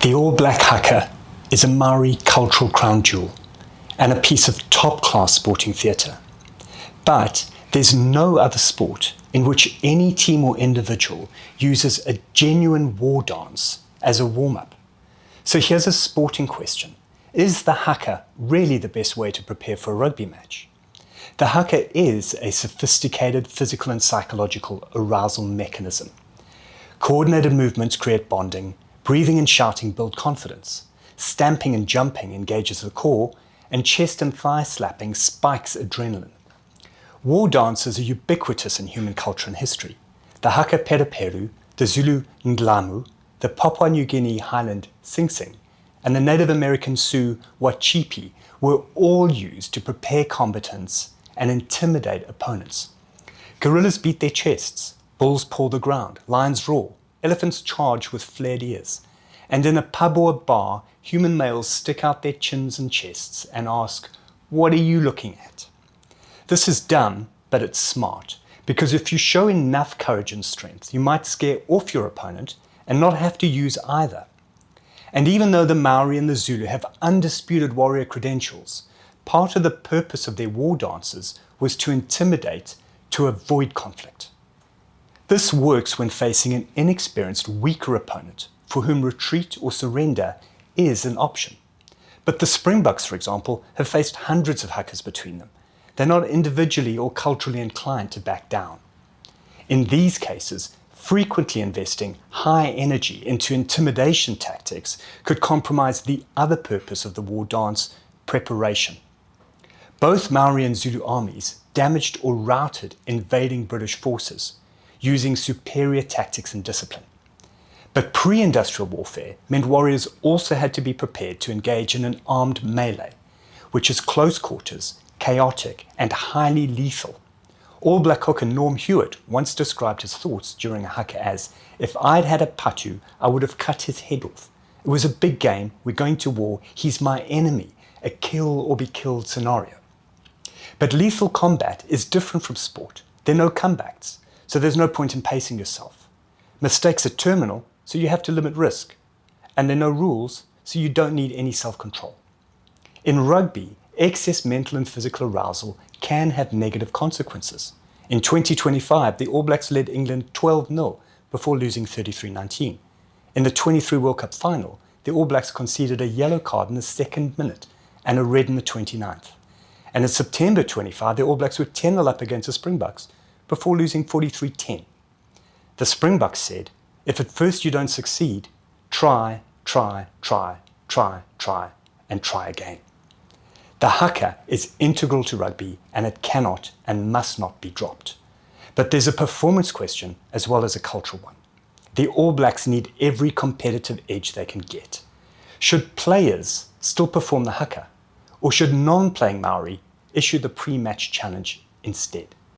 The All Black Haka is a Maori cultural crown jewel and a piece of top-class sporting theatre. But there's no other sport in which any team or individual uses a genuine war dance as a warm-up. So here's a sporting question. Is the haka really the best way to prepare for a rugby match? The haka is a sophisticated physical and psychological arousal mechanism. Coordinated movements create bonding, breathing and shouting build confidence, stamping and jumping engages the core, and chest and thigh slapping spikes adrenaline. War dances are ubiquitous in human culture and history. The Haka Pereperu, the Zulu Nglamu, the Papua New Guinea Highland Sing Sing, and the Native American Sioux Wachipi were all used to prepare combatants and intimidate opponents. Gorillas beat their chests, bulls paw the ground, lions roar, elephants charge with flared ears, and in a pub or a bar, human males stick out their chins and chests and ask, "What are you looking at?" This is dumb, but it's smart, because if you show enough courage and strength, you might scare off your opponent and not have to use either. And even though the Maori and the Zulu have undisputed warrior credentials, part of the purpose of their war dances was to intimidate, to avoid conflict. This works when facing an inexperienced, weaker opponent for whom retreat or surrender is an option. But the Springboks, for example, have faced hundreds of hakas between them. They're not individually or culturally inclined to back down. In these cases, frequently investing high energy into intimidation tactics could compromise the other purpose of the war dance, preparation. Both Maori and Zulu armies damaged or routed invading British forces, using superior tactics and discipline. But pre-industrial warfare meant warriors also had to be prepared to engage in an armed melee, which is close quarters, chaotic, and highly lethal. All Black hooker Norm Hewitt once described his thoughts during a haka as, "If I'd had a patu, I would have cut his head off. It was a big game, we're going to war, he's my enemy, a kill or be killed scenario." But lethal combat is different from sport. There are no comebacks, so there's no point in pacing yourself. Mistakes are terminal, so you have to limit risk. And there are no rules, so you don't need any self-control. In rugby, excess mental and physical arousal can have negative consequences. In 2025, the All Blacks led England 12-0 before losing 33-19. In the 23 World Cup final, the All Blacks conceded a yellow card in the second minute and a red in the 29th. And in September 25, the All Blacks were 10-0 up against the Springboks before losing 43-10. The Springboks said, "If at first you don't succeed, try, and try again." The haka is integral to rugby and it cannot and must not be dropped. But there's a performance question as well as a cultural one. The All Blacks need every competitive edge they can get. Should players still perform the haka, or should non-playing Maori issue the pre-match challenge instead?